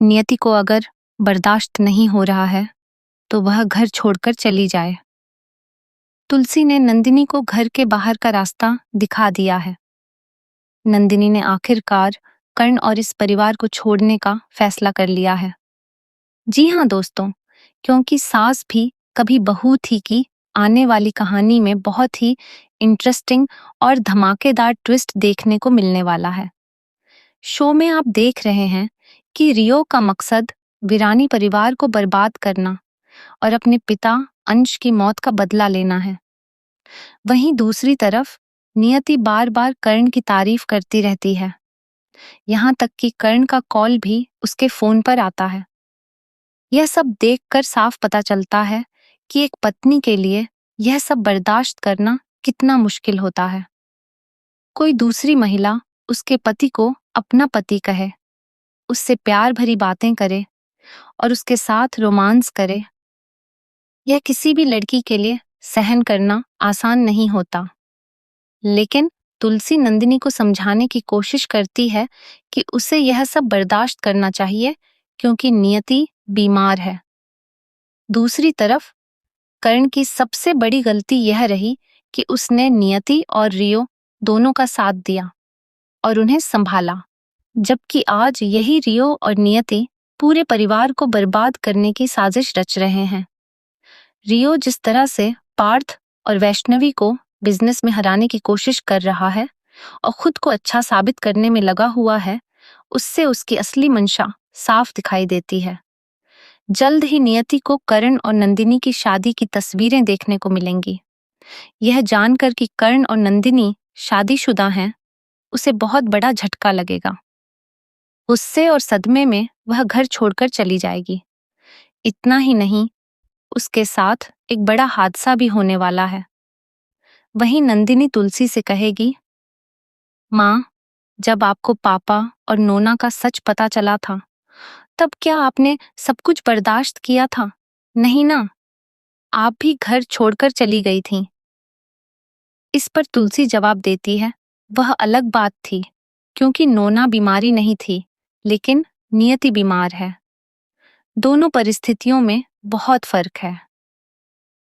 नियति को अगर बर्दाश्त नहीं हो रहा है तो वह घर छोड़कर चली जाए। तुलसी ने नंदिनी को घर के बाहर का रास्ता दिखा दिया है। नंदिनी ने आखिरकार कर्ण और इस परिवार को छोड़ने का फैसला कर लिया है। जी हाँ दोस्तों, क्योंकि सास भी कभी बहू थी की आने वाली कहानी में बहुत ही इंटरेस्टिंग और धमाकेदार ट्विस्ट देखने को मिलने वाला है। शो में आप देख रहे हैं कि रियो का मकसद वीरानी परिवार को बर्बाद करना और अपने पिता अंश की मौत का बदला लेना है। वहीं दूसरी तरफ नियति बार बार कर्ण की तारीफ करती रहती है, यहाँ तक कि कर्ण का कॉल भी उसके फोन पर आता है। यह सब देखकर साफ पता चलता है कि एक पत्नी के लिए यह सब बर्दाश्त करना कितना मुश्किल होता है। कोई दूसरी महिला उसके पति को अपना पति कहे, उससे प्यार भरी बातें करे और उसके साथ रोमांस करे, यह किसी भी लड़की के लिए सहन करना आसान नहीं होता। लेकिन तुलसी नंदिनी को समझाने की कोशिश करती है कि उसे यह सब बर्दाश्त करना चाहिए क्योंकि नियति बीमार है। दूसरी तरफ कर्ण की सबसे बड़ी गलती यह रही कि उसने नियति और रियो दोनों का साथ दिया और उन्हें संभाला, जबकि आज यही रियो और नियति पूरे परिवार को बर्बाद करने की साजिश रच रहे हैं। रियो जिस तरह से पार्थ और वैष्णवी को बिजनेस में हराने की कोशिश कर रहा है और खुद को अच्छा साबित करने में लगा हुआ है, उससे उसकी असली मंशा साफ दिखाई देती है। जल्द ही नियति को कर्ण और नंदिनी की शादी की तस्वीरें देखने को मिलेंगी। यह जानकर कि कर्ण और नंदिनी शादीशुदा हैं, उसे बहुत बड़ा झटका लगेगा। गुस्से और सदमे में वह घर छोड़कर चली जाएगी। इतना ही नहीं, उसके साथ एक बड़ा हादसा भी होने वाला है। वहीं नंदिनी तुलसी से कहेगी, माँ, जब आपको पापा और नोना का सच पता चला था तब क्या आपने सब कुछ बर्दाश्त किया था? नहीं ना, आप भी घर छोड़कर चली गई थीं। इस पर तुलसी जवाब देती है, वह अलग बात थी, क्योंकि नोना बीमारी नहीं थी, लेकिन नियति बीमार है। दोनों परिस्थितियों में बहुत फर्क है।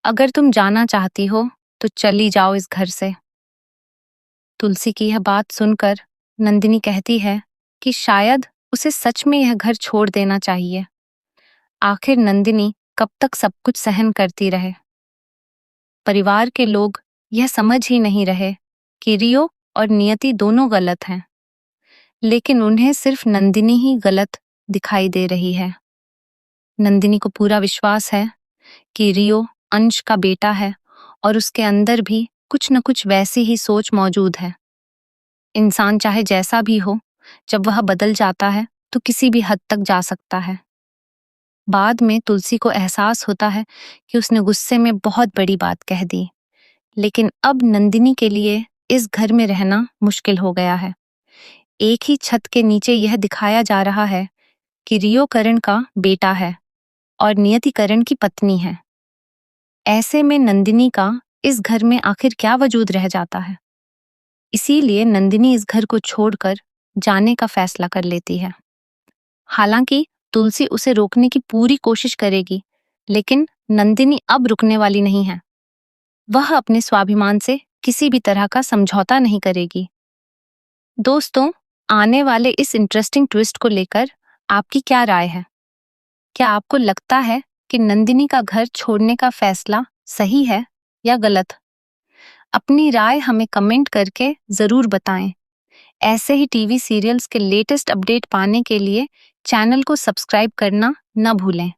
अगर तुम जाना चाहती हो तो चली जाओ इस घर से। तुलसी की यह बात सुनकर नंदिनी कहती है कि शायद उसे सच में यह घर छोड़ देना चाहिए। आखिर नंदिनी कब तक सब कुछ सहन करती रहे? परिवार के लोग यह समझ ही नहीं रहे कि रियो और नियति दोनों गलत हैं, लेकिन उन्हें सिर्फ नंदिनी ही गलत दिखाई दे रही है। नंदिनी को पूरा विश्वास है कि रियो अंश का बेटा है और उसके अंदर भी कुछ न कुछ वैसी ही सोच मौजूद है। इंसान चाहे जैसा भी हो, जब वह बदल जाता है तो किसी भी हद तक जा सकता है। बाद में तुलसी को एहसास होता है कि उसने गुस्से में बहुत बड़ी बात कह दी, लेकिन अब नंदिनी के लिए इस घर में रहना मुश्किल हो गया है। एक ही छत के नीचे यह दिखाया जा रहा है कि रियो कर्ण का बेटा है और नियति कर्ण की पत्नी है। ऐसे में नंदिनी का इस घर में आखिर क्या वजूद रह जाता है? इसीलिए नंदिनी इस घर को छोड़कर जाने का फैसला कर लेती है। हालांकि तुलसी उसे रोकने की पूरी कोशिश करेगी, लेकिन नंदिनी अब रुकने वाली नहीं है। वह अपने स्वाभिमान से किसी भी तरह का समझौता नहीं करेगी। दोस्तों, आने वाले इस इंटरेस्टिंग ट्विस्ट को लेकर आपकी क्या राय है? क्या आपको लगता है कि नंदिनी का घर छोड़ने का फैसला सही है या गलत? अपनी राय हमें कमेंट करके जरूर बताएं। ऐसे ही टीवी सीरियल्स के लेटेस्ट अपडेट पाने के लिए चैनल को सब्सक्राइब करना न भूलें।